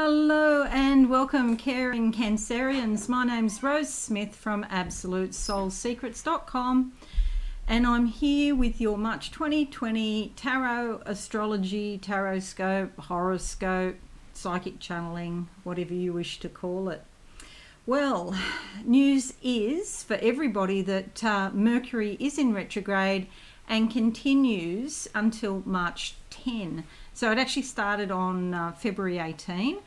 Hello and welcome, caring Cancerians. My name's Rose Smith from AbsoluteSoulSecrets.com, and I'm here with your March 2020 Tarot Astrology, Tarotscope, Horoscope, Psychic Channeling, whatever you wish to call it. Well, news is for everybody that Mercury is in retrograde and continues until March 10. So it actually started on February 18.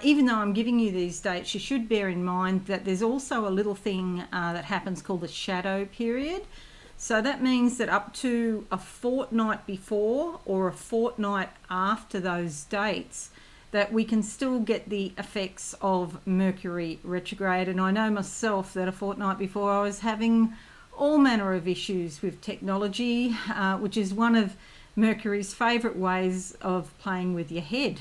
Even though I'm giving you these dates, you should bear in mind that there's also a little thing that happens called the shadow period. So that means that up to a fortnight before or a fortnight after those dates, that we can still get the effects of Mercury retrograde. And I know myself that a fortnight before I was having all manner of issues with technology, which is one of Mercury's favourite ways of playing with your head.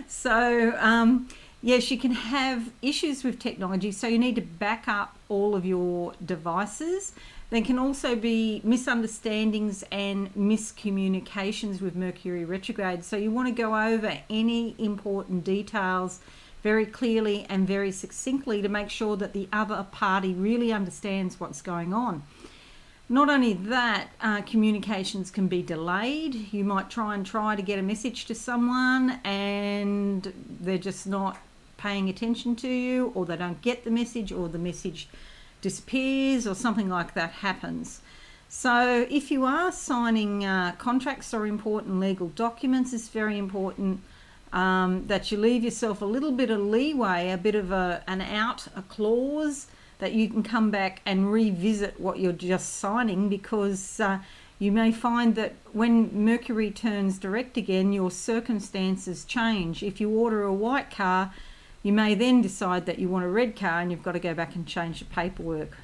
So, yes, you can have issues with technology, so you need to back up all of your devices. There can also be misunderstandings and miscommunications with Mercury retrograde, so you want to go over any important details very clearly and very succinctly to make sure that the other party really understands what's going on. Not only that, communications can be delayed. You might try to get a message to someone and they're just not paying attention to you, or they don't get the message, or the message disappears, or something like that happens. So if you are signing contracts or important legal documents, it's very important that you leave yourself a little bit of leeway, a bit of a clause, that you can come back and revisit what you're just signing, because you may find that when Mercury turns direct again, your circumstances change. If you order a white car, you may then decide that you want a red car and you've got to go back and change the paperwork.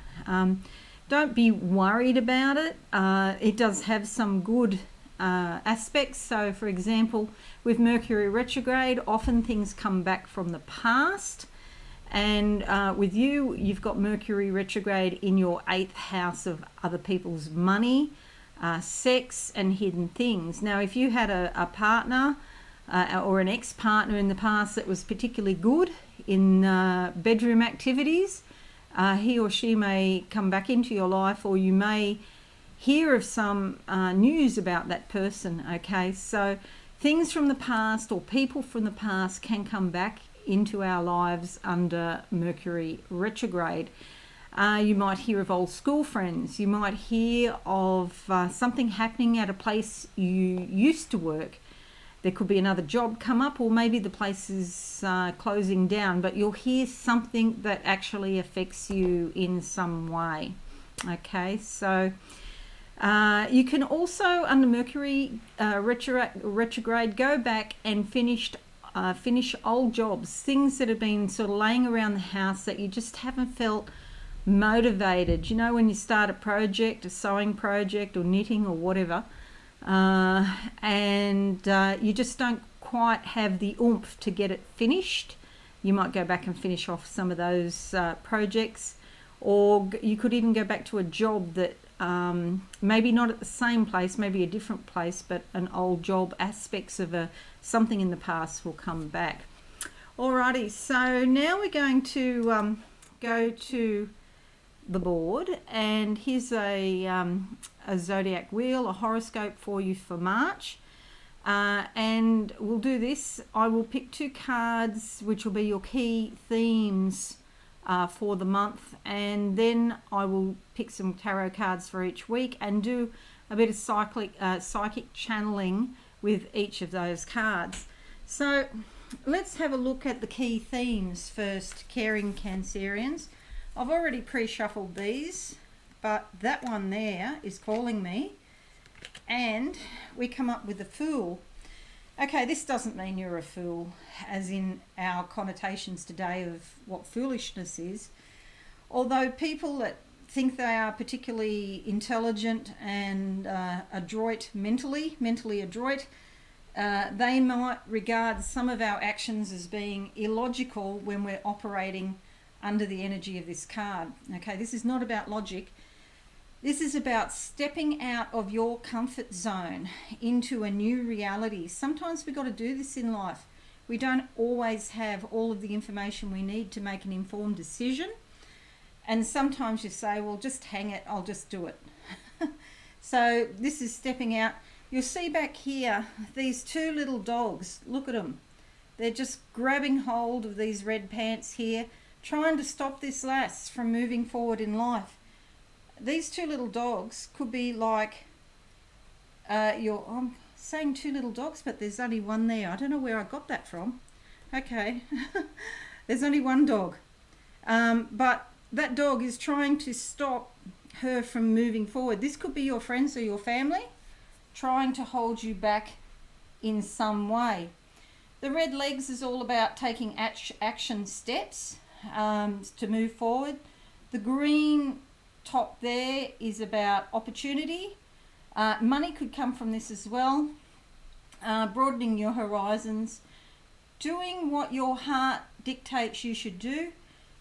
Don't be worried about it. It does have some good aspects. So, for example, with Mercury retrograde, often things come back from the past. And with you, you've got Mercury retrograde in your 8th house of other people's money, sex and hidden things. Now, if you had a partner or an ex-partner in the past that was particularly good in bedroom activities, he or she may come back into your life, or you may hear of some news about that person. Okay, so things from the past or people from the past can come back into our lives under Mercury retrograde. You might hear of old school friends. You might hear of something happening at a place you used to work. There could be another job come up, or maybe the place is closing down, but you'll hear something that actually affects you in some way. Okay, so you can also, under Mercury retrograde, go back and finish old jobs, things that have been sort of laying around the house that you just haven't felt motivated. You know, when you start a project, a sewing project or knitting or whatever, and you just don't quite have the oomph to get it finished, you might go back and finish off some of those projects. Or you could even go back to a job that maybe not at the same place, maybe a different place, but an old job. Aspects of something in the past will come back. Alrighty, so now we're going to go to the board, and here's a Zodiac Wheel, a horoscope for you for March. And we'll do this. I will pick 2 cards, which will be your key themes for the month, and then I will pick some tarot cards for each week and do a bit of psychic channeling with each of those cards. So let's have a look at the key themes first, caring Cancerians. I've already pre-shuffled these, but that one there is calling me, and we come up with the Fool. Okay, this doesn't mean you're a fool, as in our connotations today of what foolishness is. Although people that think they are particularly intelligent and adroit, mentally adroit, they might regard some of our actions as being illogical when we're operating under the energy of this card. Okay, this is not about logic. This is about stepping out of your comfort zone into a new reality. Sometimes we've got to do this in life. We don't always have all of the information we need to make an informed decision. And sometimes you say, well, just hang it, I'll just do it. So this is stepping out. You'll see back here, these two little dogs, look at them. They're just grabbing hold of these red pants here, trying to stop this lass from moving forward in life. These two little dogs could be like, I'm saying two little dogs, but there's only one there. I don't know where I got that from. Okay, there's only one dog. But that dog is trying to stop her from moving forward. This could be your friends or your family trying to hold you back in some way. The red legs is all about taking action steps to move forward. The green top there is about opportunity. Money could come from this as well. Broadening your horizons. Doing what your heart dictates you should do.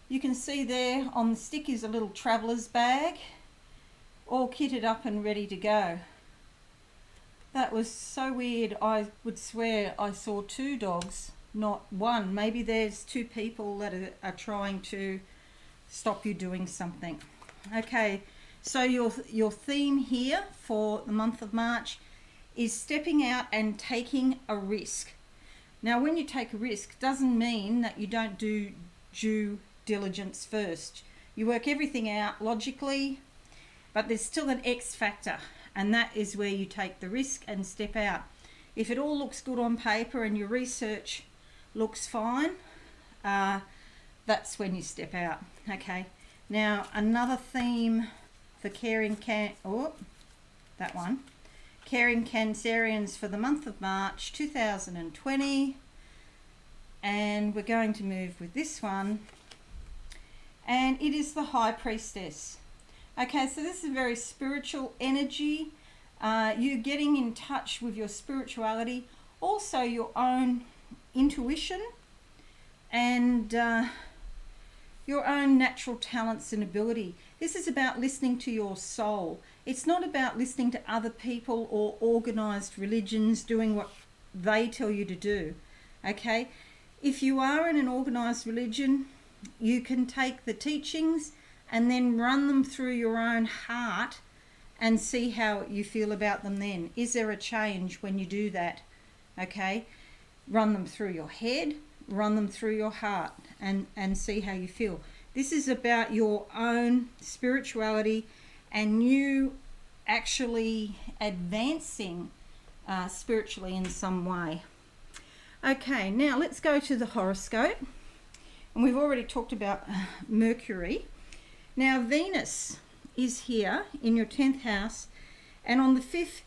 You can see there on the stick is a little traveller's bag, all kitted up and ready to go. That was so weird. I would swear I saw two dogs, not one. Maybe there's two people that are trying to stop you doing something. Okay, so your theme here for the month of March is stepping out and taking a risk. Now, when you take a risk, doesn't mean that you don't do due diligence first. You work everything out logically, but there's still an X factor, and that is where you take the risk and step out. If it all looks good on paper and your research looks fine, that's when you step out. Okay, now another theme for caring Cancerians for the month of March 2020, and we're going to move with this one, and it is the High Priestess. Okay, so this is a very spiritual energy. You getting in touch with your spirituality, also your own intuition, and your own natural talents and ability. This is about listening to your soul. It's not about listening to other people or organized religions doing what they tell you to do. Okay, if you are in an organized religion, you can take the teachings and then run them through your own heart and see how you feel about them then. Is there a change when you do that? Okay, run them through your head, run them through your heart, and see how you feel. This is about your own spirituality and you actually advancing spiritually in some way. Okay, now let's go to the horoscope. And we've already talked about Mercury. Now Venus is here in your 10th house, and on the 5th,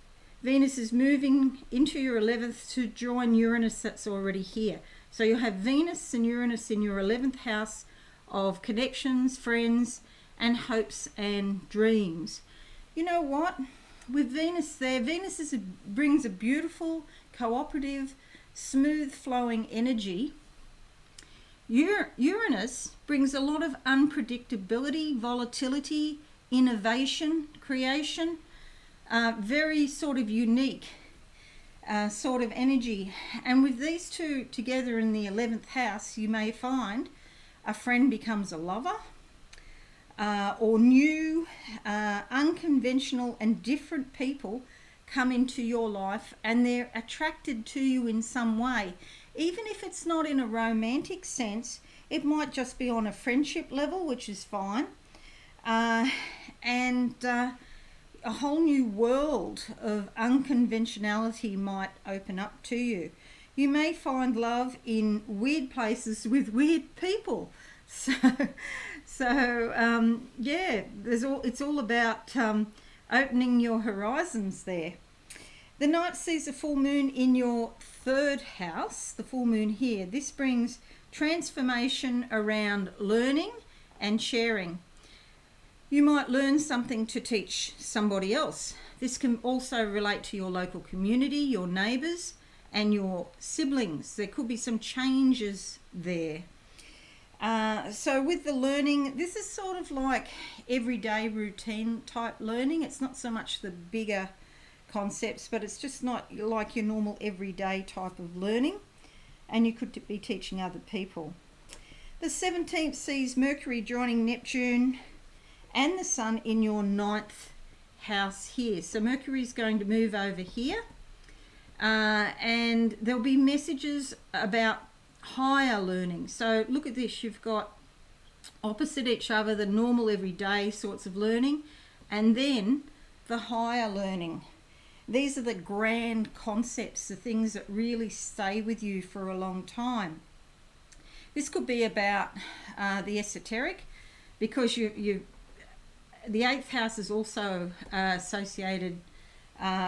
Venus is moving into your 11th to join Uranus that's already here. So you'll have Venus and Uranus in your 11th house of connections, friends, and hopes and dreams. You know what? With Venus there, Venus brings a beautiful, cooperative, smooth flowing energy. Uranus brings a lot of unpredictability, volatility, innovation, creation, very sort of unique sort of energy. And with these two together in the 11th house, you may find a friend becomes a lover, or new, unconventional and different people come into your life and they're attracted to you in some way. Even if it's not in a romantic sense, it might just be on a friendship level, which is fine. And a whole new world of unconventionality might open up to you. You may find love in weird places with weird people. So yeah, it's all about opening your horizons there. The night sees a full moon in your 3rd house, the full moon here. This brings transformation around learning and sharing. You might learn something to teach somebody else. This can also relate to your local community, your neighbours, and your siblings. There could be some changes there. So with the learning, this is sort of like everyday routine type learning. It's not so much the bigger concepts, but it's just not like your normal everyday type of learning. and you could be teaching other people. The 17th sees Mercury joining Neptune and the Sun in your 9th house here. So Mercury is going to move over here, and there'll be messages about higher learning. So look at this, you've got opposite each other the normal everyday sorts of learning, and then the higher learning. These are the grand concepts, the things that really stay with you for a long time. This could be about the esoteric, because the 8th house is also associated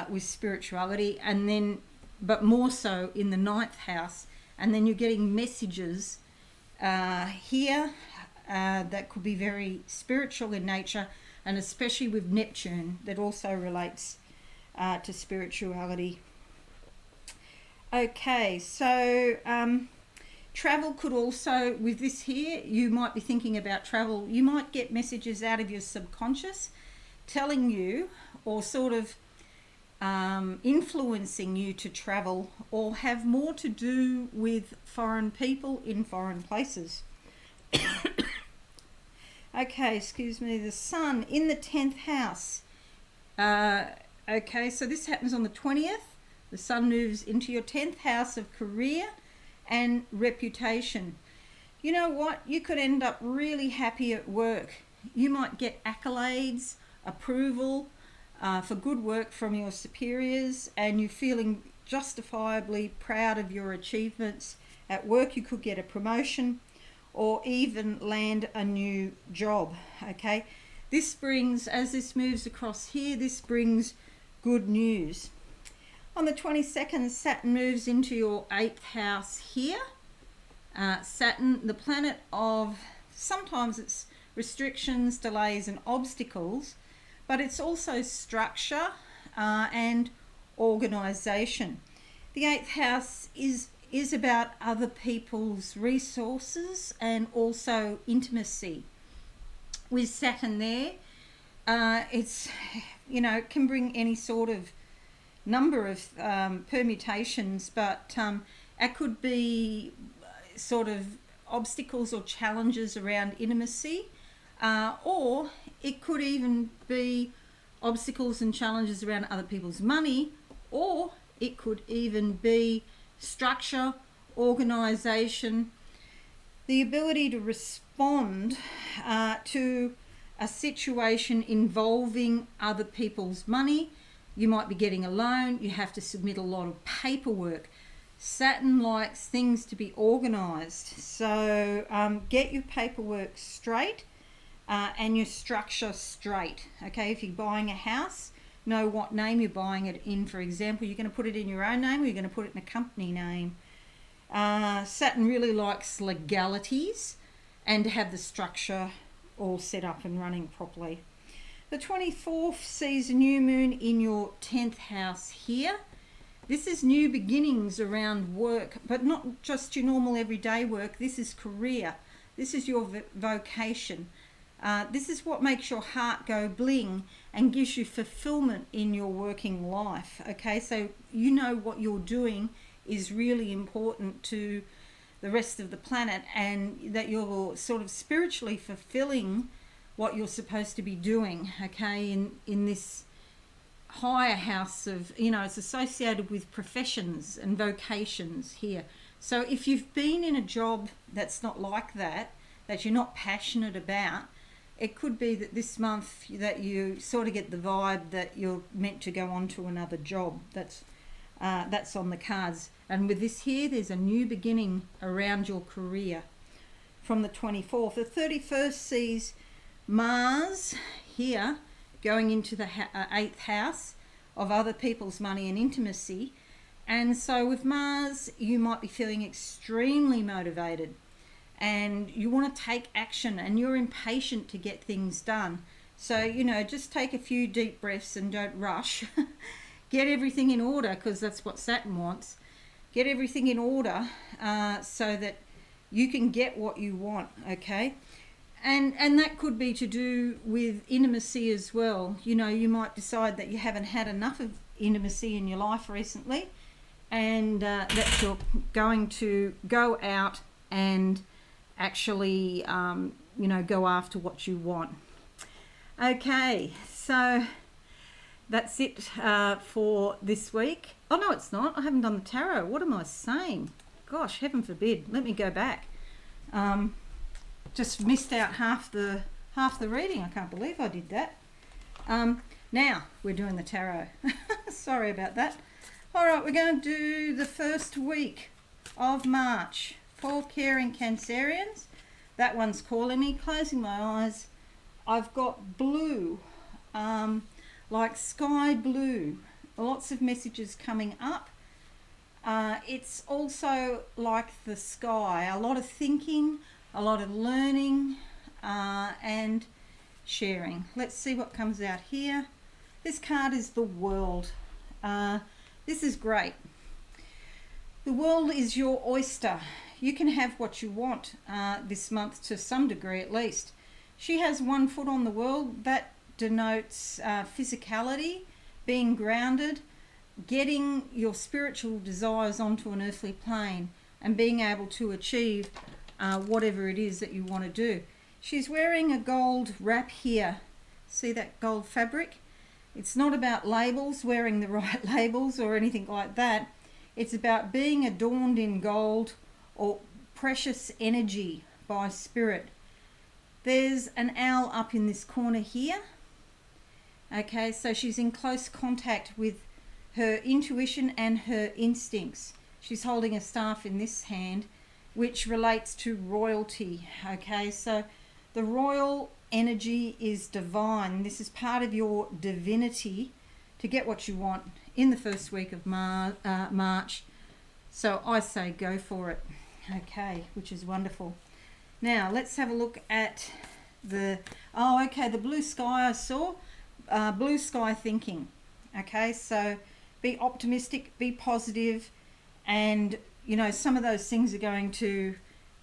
with spirituality, and then, but more so in the 9th house, and then you're getting messages here that could be very spiritual in nature, and especially with Neptune, that also relates to spirituality. Okay, so travel could also, with this here, you might be thinking about travel. You might get messages out of your subconscious telling you, or sort of influencing you to travel, or have more to do with foreign people in foreign places. Okay, excuse me, the Sun in the 10th house. Okay, so this happens on the 20th. The Sun moves into your 10th house of career and reputation. You know what? You could end up really happy at work. You might get accolades, approval for good work from your superiors, and you're feeling justifiably proud of your achievements at work. You could get a promotion or even land a new job. Okay, this brings, as this moves across here, this brings good news. On the 22nd, Saturn moves into your 8th house here. Saturn, the planet of, sometimes it's restrictions, delays and obstacles, but it's also structure and organisation. The 8th house is about other people's resources and also intimacy. With Saturn there, it's, you know, it can bring any sort of number of permutations, but it could be sort of obstacles or challenges around intimacy, or it could even be obstacles and challenges around other people's money, or it could even be structure, organisation, the ability to respond to a situation involving other people's money. You might be getting a loan, you have to submit a lot of paperwork. Saturn likes things to be organised, so get your paperwork straight and your structure straight. Okay, if you're buying a house, know what name you're buying it in. For example, you're going to put it in your own name, or you're going to put it in a company name. Saturn really likes legalities and to have the structure all set up and running properly. The 24th sees a new moon in your 10th house here. This is new beginnings around work, but not just your normal everyday work. This is career. This is your vocation. This is what makes your heart go bling and gives you fulfillment in your working life. Okay, so you know what you're doing is really important to the rest of the planet, and that you're sort of spiritually fulfilling what you're supposed to be doing, okay, in this higher house of, you know, it's associated with professions and vocations here. So if you've been in a job that's not like that, that you're not passionate about, it could be that this month that you sort of get the vibe that you're meant to go on to another job. That's on the cards. And with this here, there's a new beginning around your career from the 24th. The 31st sees Mars here going into the 8th house of other people's money and intimacy. And so with Mars, you might be feeling extremely motivated and you want to take action and you're impatient to get things done. So, you know, just take a few deep breaths and don't rush. Get everything in order, because that's what Saturn wants. Get everything in order so that you can get what you want, okay? And that could be to do with intimacy as well. You know, you might decide that you haven't had enough of intimacy in your life recently, and that you're going to go out and actually, go after what you want. Okay, so that's it for this week. Oh, no, it's not. I haven't done the tarot. What am I saying? Gosh, heaven forbid. Let me go back. Just missed out half the reading. I can't believe I did that. Now we're doing the tarot. Sorry about that. All right, we're going to do the first week of March for caring Cancerians. That one's calling me. Closing my eyes. I've got blue, like sky blue. Lots of messages coming up. It's also like the sky. A lot of thinking, a lot of learning, and sharing. Let's see what comes out here. This card is the World. This is great. The world is your oyster. You can have what you want this month, to some degree at least. She has one foot on the world. That denotes physicality, being grounded, getting your spiritual desires onto an earthly plane, and being able to achieve whatever it is that you want to do. She's wearing a gold wrap here. See that gold fabric? It's not about labels, wearing the right labels or anything like that. It's about being adorned in gold or precious energy by spirit. There's an owl up in this corner here. Okay, so she's in close contact with her intuition and her instincts. She's holding a staff in this hand, which relates to royalty. Okay, so the royal energy is divine. This is part of your divinity to get what you want in the first week of March. So I say go for it. Okay, which is wonderful. Now let's have a look at the blue sky I saw. Blue sky thinking. Okay, so be optimistic, be positive, and some of those things are going to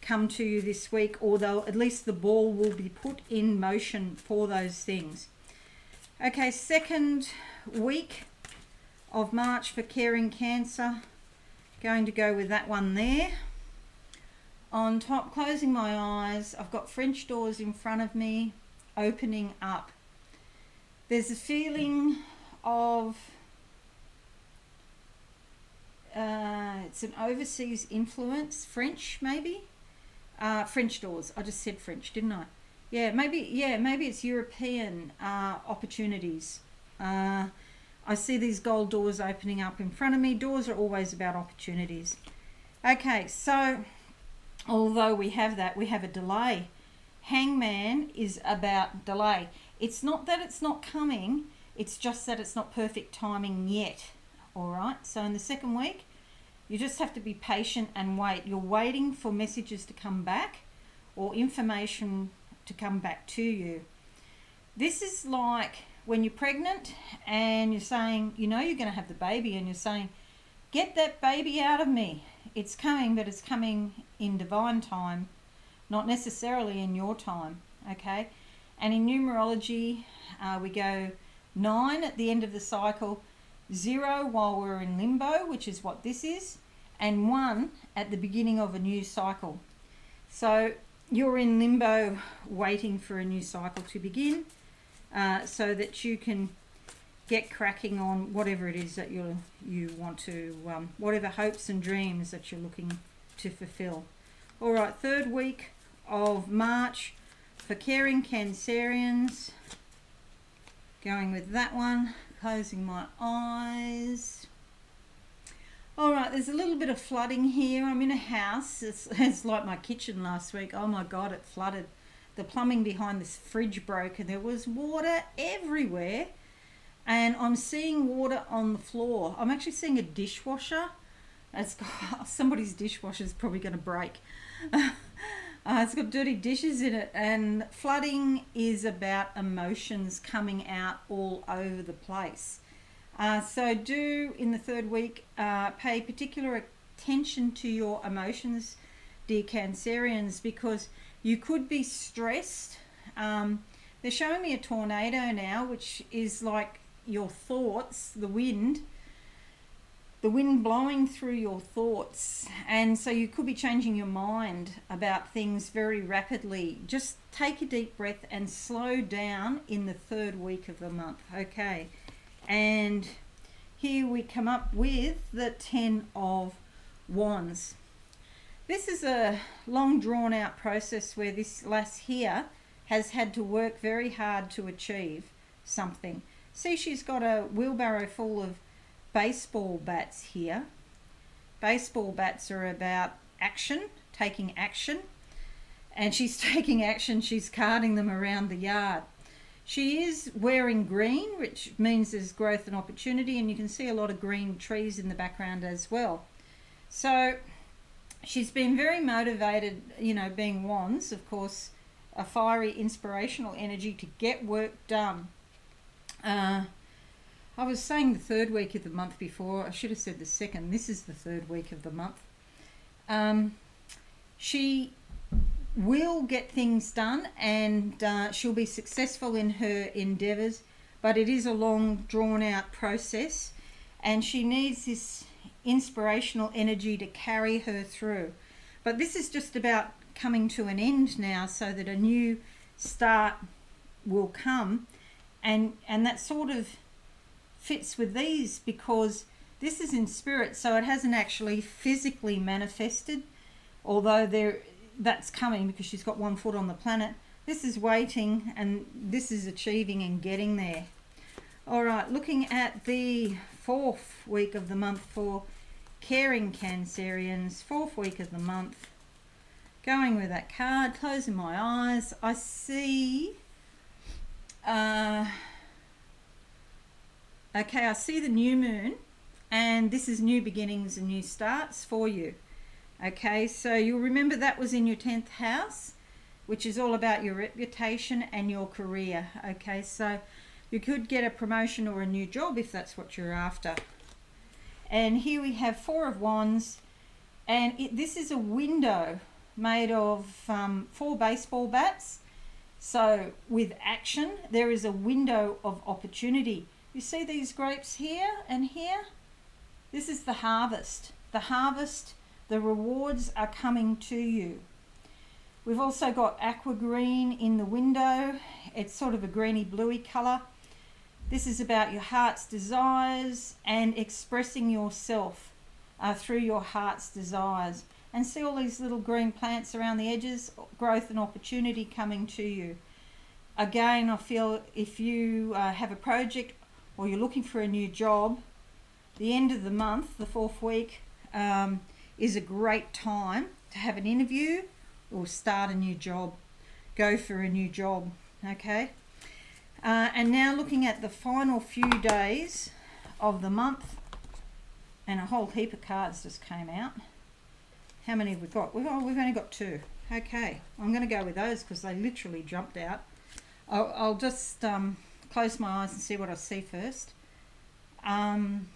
come to you this week, although at least the ball will be put in motion for those things. Okay, second week of March for caring Cancer. Going to go with that one there. On top, closing my eyes, I've got French doors in front of me, opening up. There's a feeling of it's an overseas influence, French maybe. French doors. I just said French, didn't I? Maybe it's European opportunities. I see these gold doors opening up in front of me. Doors are always about opportunities. Okay, so although we have that, we have a delay. Hangman is about delay. It's not that it's not coming, it's just that it's not perfect timing yet. All right, so in the second week, you just have to be patient and wait. You're waiting for messages to come back or information to come back to you. This is like when you're pregnant and you're saying, you're going to have the baby, and you're saying, get that baby out of me. It's coming, but it's coming in divine time, not necessarily in your time, okay? And in numerology, we go 9 at the end of the cycle, 0 while we're in limbo, which is what this is, and 1 at the beginning of a new cycle. So you're in limbo waiting for a new cycle to begin, so that you can get cracking on whatever it is that you want to, whatever hopes and dreams that you're looking to fulfill. All right, third week of March for caring Cancerians. Going with that one, closing my eyes. All right, there's a little bit of flooding here. I'm in a house. It's like my kitchen last week. Oh my God, it flooded. The plumbing behind this fridge broke and there was water everywhere. And I'm seeing water on the floor. I'm actually seeing a dishwasher. Somebody's dishwasher is probably going to break. It's got dirty dishes in it, and flooding is about emotions coming out all over the place. So do, in the third week, pay particular attention to your emotions, dear Cancerians, because you could be stressed. They're showing me a tornado now, which is like your thoughts, the wind, the wind blowing through your thoughts, and so you could be changing your mind about things very rapidly. Just take a deep breath and slow down in the third week of the month. Okay, and here we come up with the 10 of Wands. This is a long drawn out process where this lass here has had to work very hard to achieve something. See, she's got a wheelbarrow full of baseball bats here. Baseball bats are about action, taking action, and she's taking action. She's carting them around the yard. She is wearing green, which means there's growth and opportunity, and you can see a lot of green trees in the background as well. So she's been very motivated, you know, being Wands, of course, a fiery, inspirational energy to get work done. I was saying the third week of the month before. I should have said the second. This is the third week of the month. She will get things done, and she'll be successful in her endeavours, but it is a long, drawn-out process, and she needs this inspirational energy to carry her through. But this is just about coming to an end now, so that a new start will come, and that sort of fits with these, because this is in spirit, so it hasn't actually physically manifested, although that's coming because she's got one foot on the planet. This is waiting, and this is achieving and getting there. All right, looking at the fourth week of the month for caring Cancerians, fourth week of the month. Going with that card, closing my eyes, I see I see the new moon, and this is new beginnings and new starts for you. Okay, so you'll remember that was in your 10th house, which is all about your reputation and your career. Okay, so you could get a promotion or a new job if that's what you're after. And here we have 4 of Wands, and this is a window made of 4 baseball bats. So with action, there is a window of opportunity. You see these grapes here and here? This is the harvest. The harvest, the rewards are coming to you. We've also got aqua green in the window. It's sort of a greeny bluey colour. This is about your heart's desires and expressing yourself through your heart's desires. And see all these little green plants around the edges, growth and opportunity coming to you. Again, I feel if you have a project or you're looking for a new job, the end of the month, the 4th week, is a great time to have an interview or start a new job, go for a new job, okay? And now looking at the final few days of the month, and a whole heap of cards just came out. How many have we got? We've only got 2. Okay, I'm going to go with those because they literally jumped out. I'll just close my eyes and see what I see first. I'm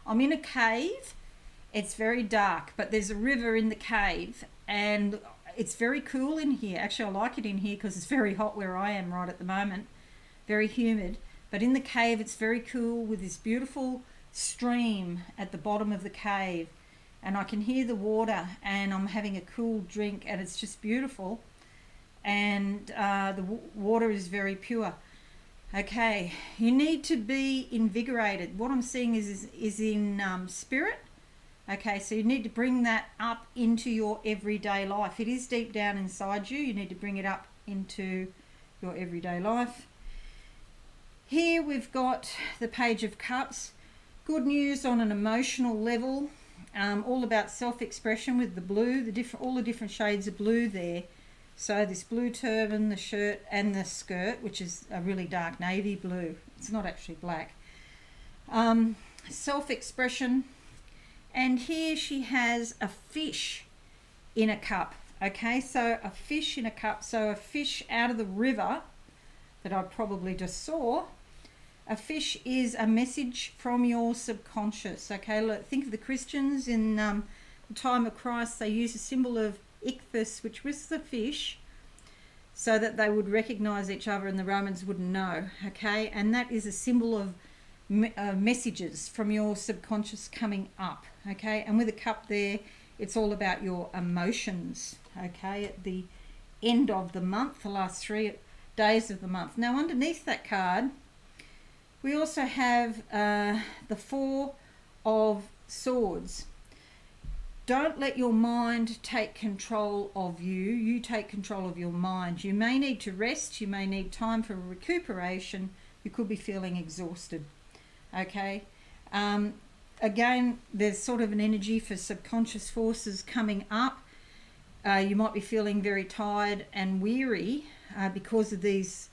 in a cave. It's very dark, but there's a river in the cave, and it's very cool in here. Actually, I like it in here because it's very hot where I am right at the moment. Very humid. But in the cave, it's very cool with this beautiful stream at the bottom of the cave. And I can hear the water, and I'm having a cool drink, and it's just beautiful. And the water is very pure. Okay, you need to be invigorated. What I'm seeing is in spirit. Okay, so you need to bring that up into your everyday life. It is deep down inside you. You need to bring it up into your everyday life. Here we've got the Page of Cups. Good news on an emotional level. All about self-expression with the blue, all the different shades of blue there. So this blue turban, the shirt and the skirt, which is a really dark navy blue. It's not actually black. Self-expression. And here she has a fish in a cup. Okay, so a fish in a cup. So a fish out of the river that I probably just saw. A fish is a message from your subconscious. Okay, look, think of the Christians in the time of Christ. They used a symbol of ichthys, which was the fish, so that they would recognize each other and the Romans wouldn't know. Okay, and that is a symbol of messages from your subconscious coming up, okay? And with a cup there, it's all about your emotions, okay, at the end of the month, the last 3 days of the month. Now, underneath that card, we also have the Four of Swords. Don't let your mind take control of you. You take control of your mind. You may need to rest. You may need time for recuperation. You could be feeling exhausted. Okay. Again, there's sort of an energy for subconscious forces coming up. You might be feeling very tired and weary because of these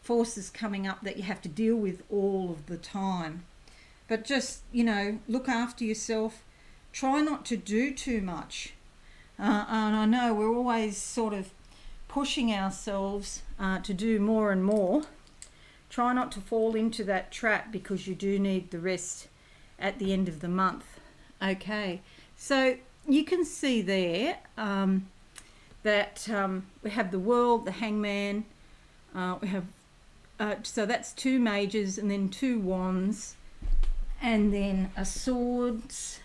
forces coming up that you have to deal with all of the time. But just, look after yourself. Try not to do too much. And I know we're always sort of pushing ourselves to do more and more. Try not to fall into that trap, because you do need the rest at the end of the month. Okay, so you can see there that we have the World, the Hangman, we have so that's 2 majors, and then 2 wands, and then a swords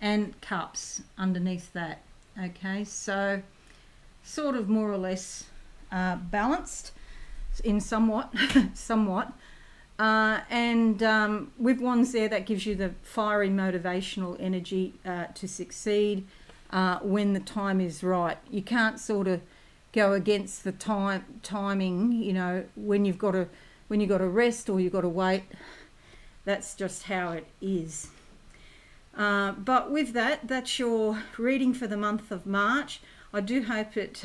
and cups underneath that. Okay, so sort of more or less balanced in somewhat. And with wands there, that gives you the fiery motivational energy to succeed when the time is right. You can't sort of go against the timing, when you've got to rest or you've got to wait. That's just how it is. But with that, that's your reading for the month of March. I do hope it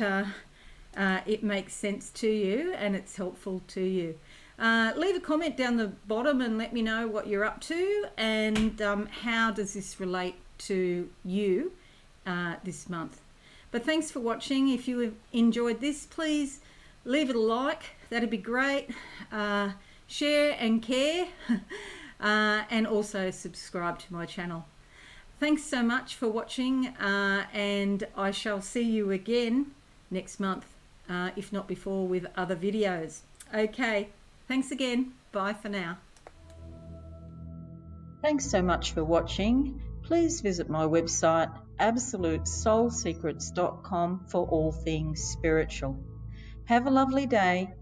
makes sense to you and it's helpful to you. Leave a comment down the bottom and let me know what you're up to, and how does this relate to you this month. But thanks for watching. If you have enjoyed this, please leave it a like. That'd be great. Share and care. And also subscribe to my channel. Thanks so much for watching, and I shall see you again next month, if not before, with other videos. Okay, thanks again. Bye for now. Thanks so much for watching. Please visit my website absolutesoulsecrets.com for all things spiritual. Have a lovely day.